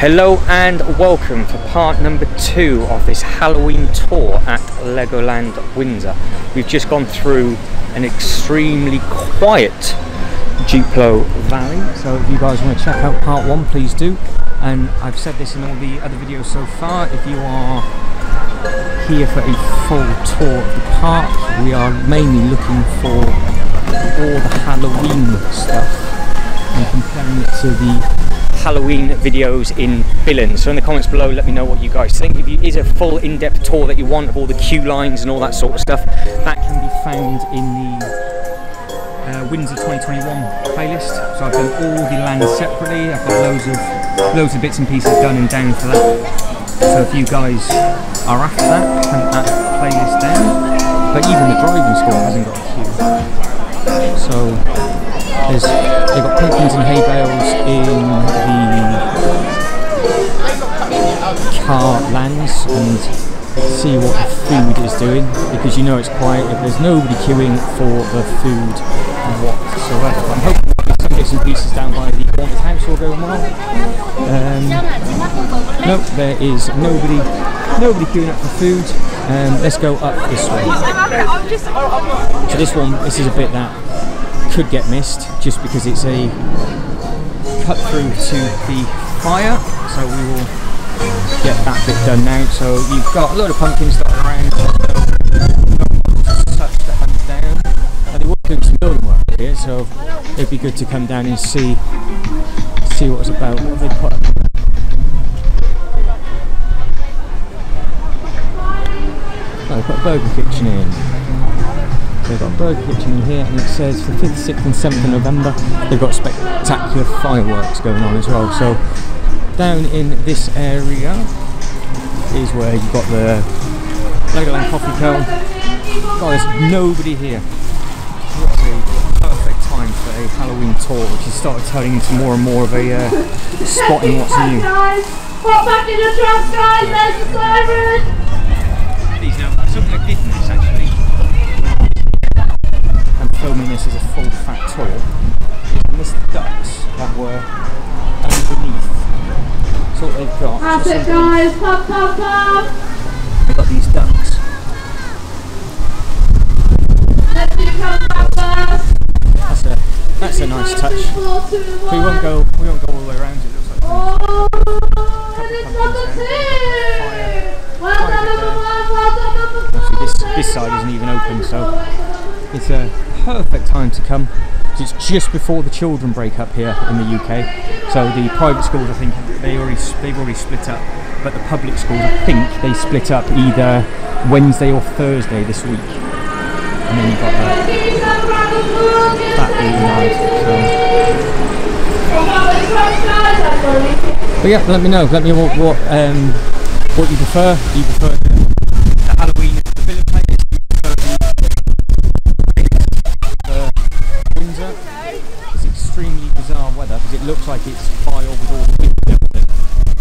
Hello and welcome for part number 2 of this Halloween tour at Legoland Windsor. We've just gone through an extremely quiet Duplo Valley, so if you guys want to check out part 1, please do. And I've said this in all the other videos so far, if you are here for a full tour of the park, we are mainly looking for all the Halloween stuff and comparing it to the Halloween videos in Billund. So in the comments below, let me know what you guys think. If it is a full in-depth tour that you want of all the queue lines and all that sort of stuff, that can be found in the Windsor 2021 playlist. So I've done all the lands separately. I've got loads of bits and pieces done and down for that. So if you guys are after that, hunt that playlist down. But even the driving school hasn't got a queue. So they've got pumpkins and hay bales in the car lands, and see what the food is doing, because you know it's quiet if there's nobody queuing for the food whatsoever. But I'm hoping that some bits and pieces down by the haunted house will go well. Nope, there is nobody queuing up for food. Let's go up this way. So this is a bit that could get missed just because it's a cut through to the fire, so we will get that bit done now. So you've got a load of pumpkins dotted around, such to hunt down. They were doing some building work here, so it'd be good to come down and see what it's about, what they put up. Oh, they've got a burger kitchen in. They've got a burger kitchen in here, and it says for 5th, 6th and 7th of November they've got spectacular fireworks going on as well. So down in this area is where you've got the Legoland Coffee Co. Guys, nobody here. What a perfect time for a Halloween tour, which has started turning into more and more of a spotting what's new. Hop back in your trucks, guys, there's the siren! Please no, something I did miss actually. Filming this as a full fat tour, and this ducks that were underneath. So what they've got. That's it, guys. Pop, pop, pop. They've got these ducks. Let's do first. That's a nice touch. We won't go all the way around. It looks like. Oh, it's number 2. Well done, number 1. Well done, number 5. Actually, this side isn't even open, so it's a perfect time to come. It's just before the children break up here in the UK. So the private schools, I think they've already split up, but the public schools, I think they split up either Wednesday or Thursday this week. And then you've got that being nice. But yeah, let me know. Let me know what you prefer. Do you prefer the Halloween at the Billund place? Windsor. It's extremely bizarre weather because it looks like it's vile with all the wind and everything.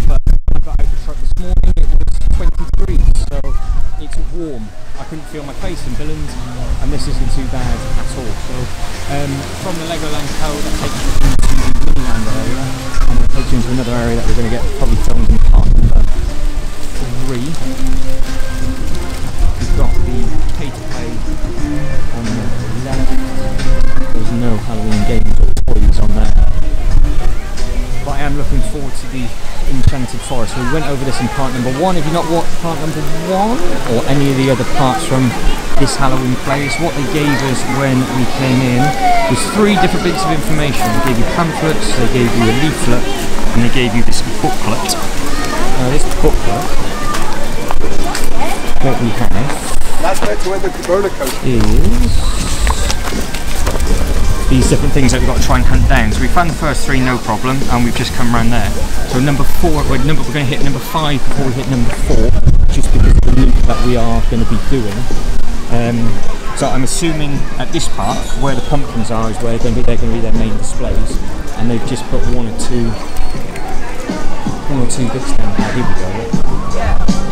But when I got out the truck this morning, it was 20 degrees, so it's warm. I couldn't feel my face in Billund, and this isn't too bad at all. So from the Legoland Co, that takes you into the Miniland area, and it takes you into another area that we're going to get probably filmed in part number 3. We've got the pay-to-play on the left. There's no Halloween games or toys on there. But I am looking forward to the Enchanted Forest. So we went over this in part number 1. If you've not watched part number 1 or any of the other parts from this Halloween place, what they gave us when we came in was 3 different bits of information. They gave you pamphlets, they gave you a leaflet, and they gave you this booklet. This booklet, what we have is these different things that we've got to try and hunt down. So we found the first 3 no problem, and we've just come around there. So number 4, we're going to hit number 5 before we hit number 4, just because of the loop that we are going to be doing. So I'm assuming at this part, where the pumpkins are, is where they're going to be their main displays, and they've just put one or two bits down there. Here we go.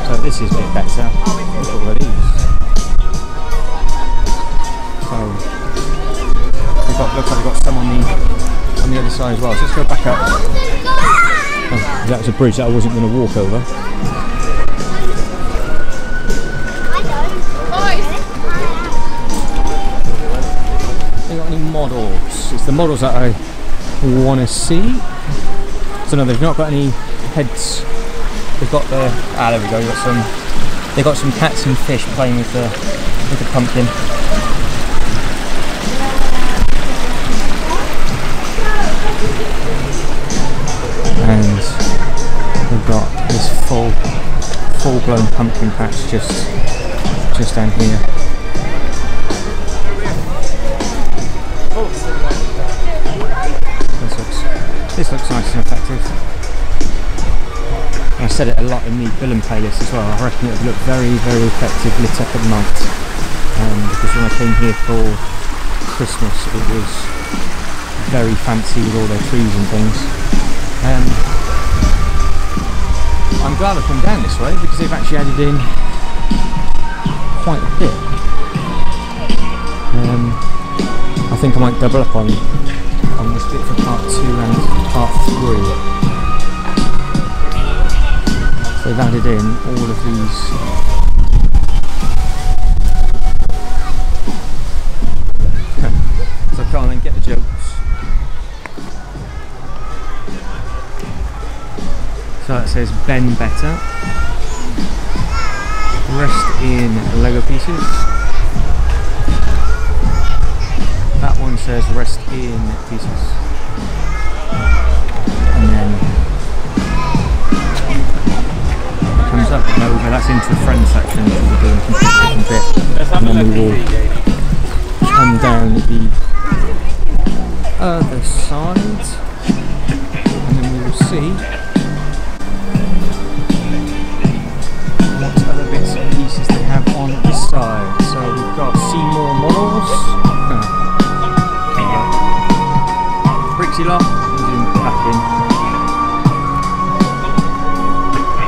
So this is a bit better. Look at what it is. So looks like we've got some on the other side as well. So let's go back up. Oh. That was a bridge that I wasn't going to walk over. They got any models? It's the models that I want to see. So no, they've not got any heads. They've got the there we go. They've got some cats and fish playing with the pumpkin. And we've got this full-blown pumpkin patch just down here. This looks nice and effective. And I said it a lot in the Billund playlist as well. I reckon it would look very, very effective lit up at night. Because when I came here for Christmas, it was very fancy with all their trees and things. I'm glad I've come down this way because they've actually added in quite a bit. I think I might double up on this bit for part 2 and part 3. So they've added in all of these so I can't then get the jokes. So that says Ben Better. Rest in Lego pieces. That one says rest in pieces. And then it comes up and over, that's into the friend section, which we'll do in a completely different bit. And then we will come down the other side. And then we will see what other bits and pieces they have on this side. So we've got Seymour models. Bricksy lot, zoom back in.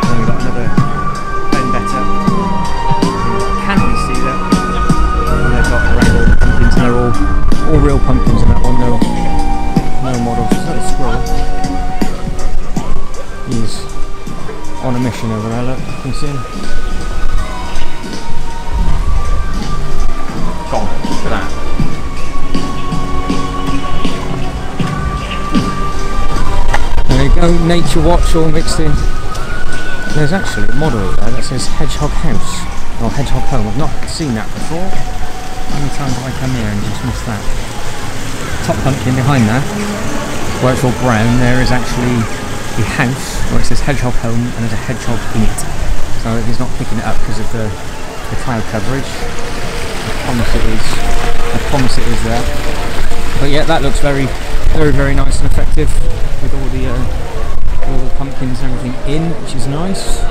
Then we've got another Ben Better. Can't really see that. And they've got random pumpkins, and they're all real pumpkins in that one, no models. Is that a squirrel? He's on a mission over there, look, can you see him? Gone, look at that. There you go, Nature Watch all mixed in. There's actually a model there that says Hedgehog House, or Hedgehog Home. I've not seen that before. How many times have I come here and just missed that? Top pumpkin behind that, where it's all brown, there is actually the house where it says Hedgehog Home and there's a hedgehog in it. So he's not picking it up because of the cloud coverage. I promise it is there. But yeah, that looks very, very, very nice and effective with all the pumpkins and everything in, which is nice.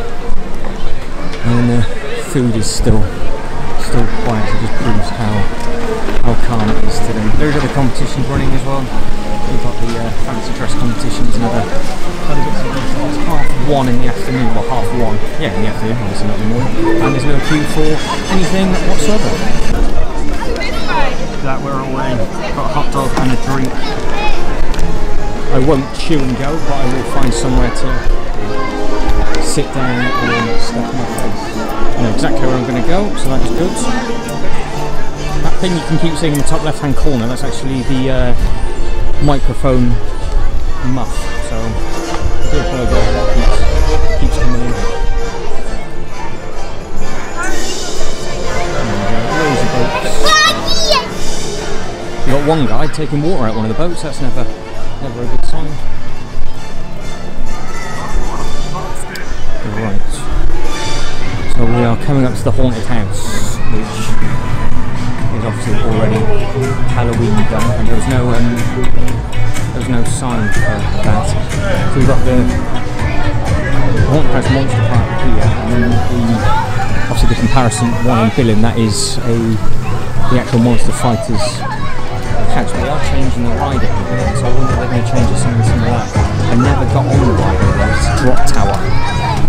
And the food is still quiet. It just proves how calm it is today. There's other competitions running as well. We've got the fancy dress competitions and other bits and pieces. It's 1:30 in the afternoon, well 1:30. Yeah, in the afternoon, obviously not in the morning. And there's no queue for anything whatsoever. That we're away. Got a hot dog and a drink. I won't chew and go, but I will find somewhere to sit down and stuff my face. I know exactly where I'm going to go, so that is good. That thing you can keep seeing in the top left hand corner, that's actually the microphone muff, so I do apologise that keeps coming in. Loads of boats. You've got one guy taking water out one of the boats, that's never a good sign. Right, so we are coming up to the haunted house, which is obviously already Halloween done, and there was no sign for that. So we've got the haunted house monster park here, and then obviously the comparison one in Billund, that is the actual Monster Fighters house. They are changing the ride at the minute, so I wonder if they're going to change it something similar to that. I never got on the ride, it's a drop tower.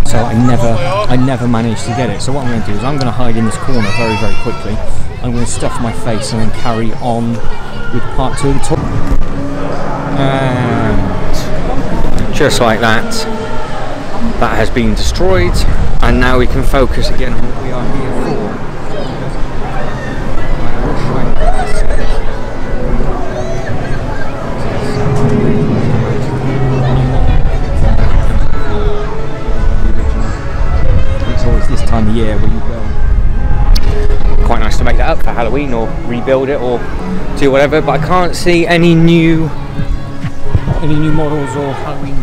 So I never managed to get it. So what I'm going to do is I'm going to hide in this corner very, very quickly. I'm going to stuff my face and then carry on with part 2 of the tour. And just like that, that has been destroyed, and now we can focus again on what we are here for. It's always this time of year when you go. Quite nice to make that up for Halloween or rebuild it or do whatever, but I can't see any new models or Halloween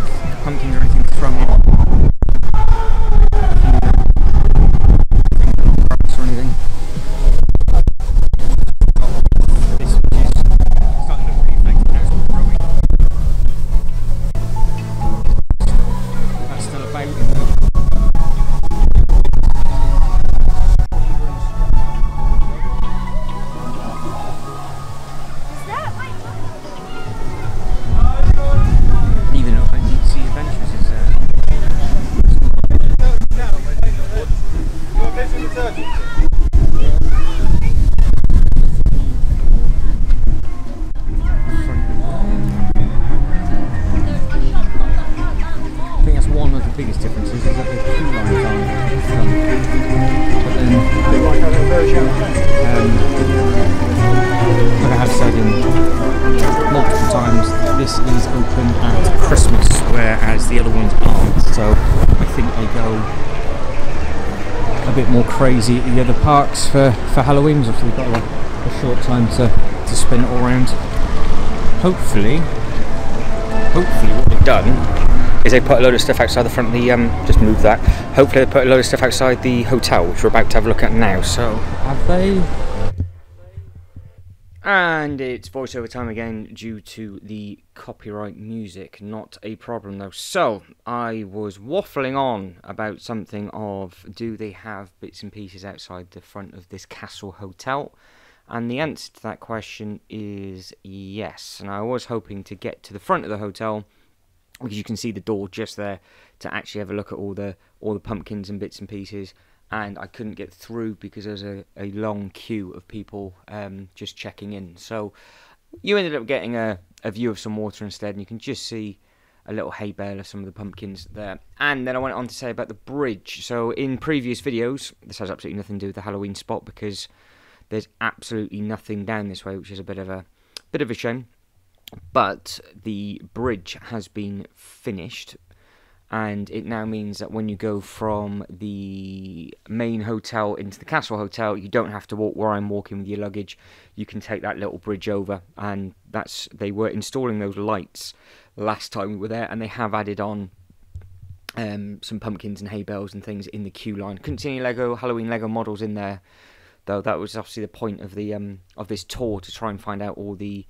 pumpkins or anything thrown in. Or anything. This is starting to look pretty effective now, it's all growing. That's still about in the crazy at the other parks for Halloween. So we've got a short time to spin it all around. Hopefully what they've done is they put a load of stuff outside the front of the just move that. Hopefully they put a load of stuff outside the hotel, which we're about to have a look at now. So have they? And it's voiceover time again due to the copyright music. Not a problem though. So I was waffling on about something of, do they have bits and pieces outside the front of this castle hotel? And the answer to that question is yes. And I was hoping to get to the front of the hotel, because you can see the door just there, to actually have a look at all the pumpkins and bits and pieces. And I couldn't get through because there's a long queue of people just checking in. So you ended up getting a view of some water instead, and you can just see a little hay bale of some of the pumpkins there. And then I went on to say about the bridge. So in previous videos, this has absolutely nothing to do with the Halloween spot, because there's absolutely nothing down this way, which is a bit of a shame. But the bridge has been finished, and it now means that when you go from the main hotel into the castle hotel, you don't have to walk where I'm walking with your luggage. You can take that little bridge over, and they were installing those lights last time we were there, and they have added on some pumpkins and hay bales and things in the queue line. Couldn't see any Halloween Lego models in there, though. That was obviously the point of the of this tour, to try and find out all the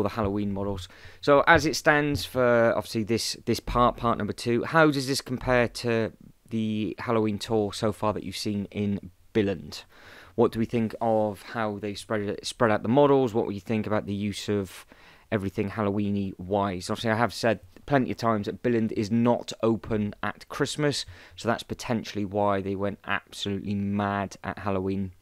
Halloween models. So as it stands for obviously this part number 2, how does this compare to the Halloween tour so far that you've seen in Billund? What do we think of how they spread out the models? What do you think about the use of everything Halloweeny wise? Obviously, I have said plenty of times that Billund is not open at Christmas, so that's potentially why they went absolutely mad at Halloween.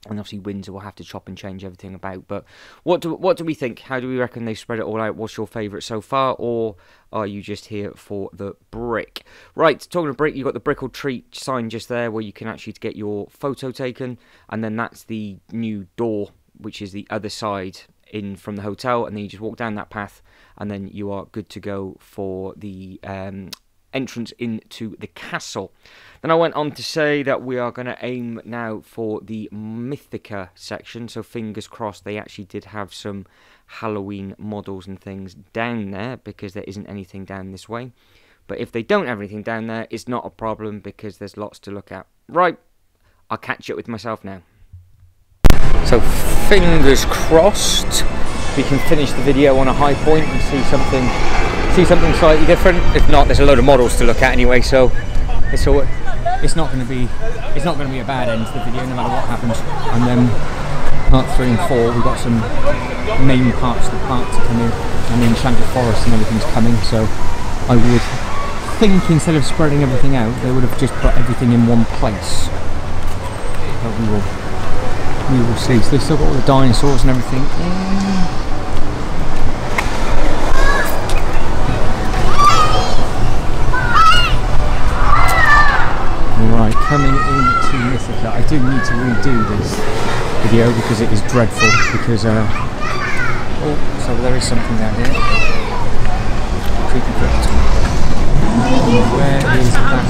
And obviously Windsor will have to chop and change everything about. But what do we think? How do we reckon they spread it all out? What's your favourite so far? Or are you just here for the brick? Right, talking of brick, you've got the Brick or Treat sign just there, where you can actually get your photo taken. And then that's the new door, which is the other side in from the hotel. And then you just walk down that path, and then you are good to go for the entrance into the castle. Then I went on to say that we are going to aim now for the Mythica section, so fingers crossed they actually did have some Halloween models and things down there, because there isn't anything down this way. But if they don't have anything down there, it's not a problem, because there's lots to look at. Right, I'll catch up with myself now. So fingers crossed we can finish the video on a high point and see something slightly different. If not, there's a load of models to look at anyway, so it's not going to be a bad end to the video no matter what happens. And then part 3 and 4, we've got some main parts of the park to come in, and the Enchanted Forest and everything's coming. So I would think instead of spreading everything out, they would have just put everything in one place. But we will see. So they've still got all the dinosaurs and everything. coming into Mythica. I do need to redo this video because it is dreadful. Because oh, so there is something down here. Creepy crypt. Where is that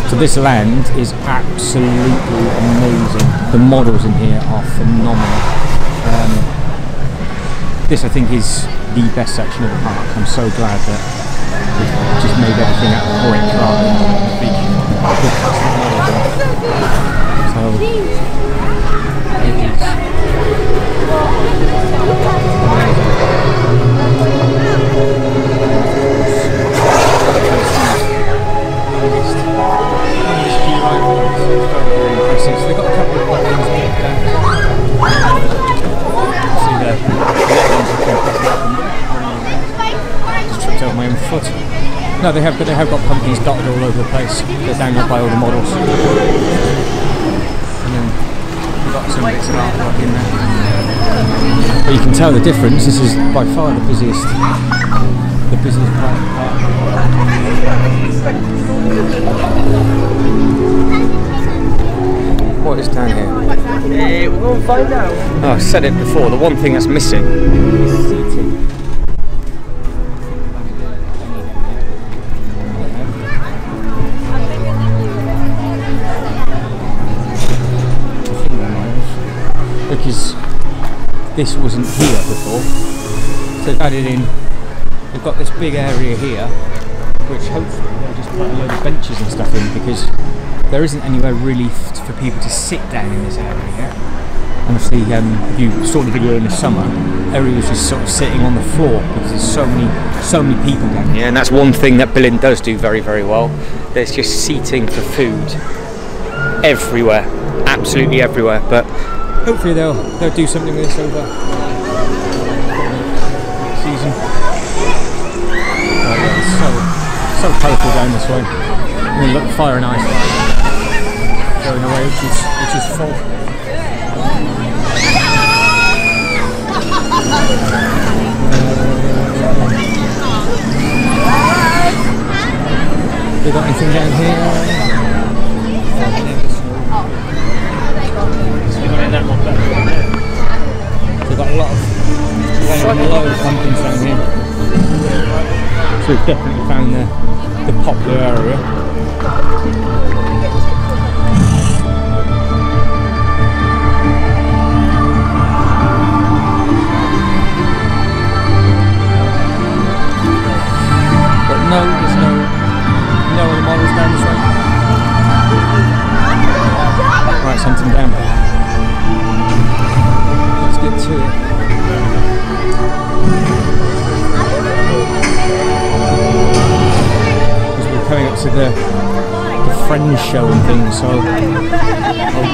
So this land is absolutely amazing. The models in here are phenomenal. This I think is the best section of the park. I'm so glad that we've just made everything out of brick rather than big plastic models. So it is So they've got a couple of buttons here. See there. Just tripped over my own foot. No, they have got companies dotted all over the place. They're down there by all the models. And then we've got some bits of artwork in there. But you can tell the difference. This is by far the busiest part of the park. What is down here? We're going to find out. Oh, I said it before, the one thing that's missing is seating. Because this wasn't here before. So they've added in, they've got this big area here, which hopefully they'll just put a load of benches and stuff in, because there isn't anywhere really for people to sit down in this area here. And obviously, if you saw the video in the summer, everyone was just sort of sitting on the floor because there's so many people down here. And that's one thing that Berlin does do very, very well. There's just seating for food everywhere, absolutely everywhere. But hopefully they'll do something with this over next season. Oh, yeah, it's so colourful down this way. And then look, fire and ice going away, which is full. We got anything down here? We've got a lot of pumpkins down here. So we've definitely found the popular area. No, there's no other models down this way. Right, something down. Let's get to it. Because we're coming up to the Friends show and things, so I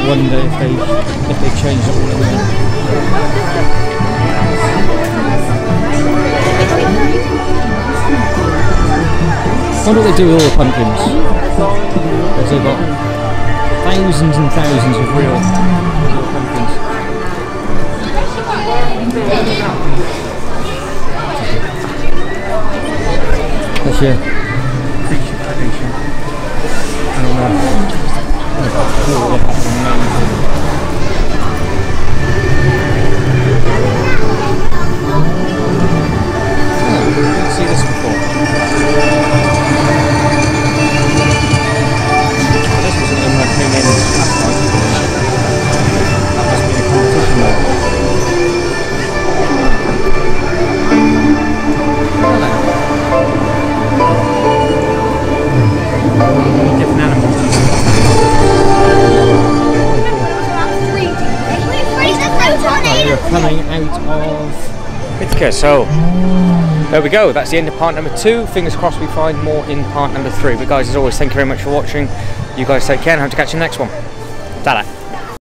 wonder if they changed it all in there. I wonder what they do with all the pumpkins. Because they've got thousands and thousands of real pumpkins. That's your creature creation. I don't know. Didn't see this before. This wasn't in my came in last night. That must be a competition there. Different animals. We're coming out of Mythica, so there we go, that's the end of part number 2. Fingers crossed we find more in part number 3. But guys, as always, thank you very much for watching. You guys take care and hope to catch you in the next one. Ta-da.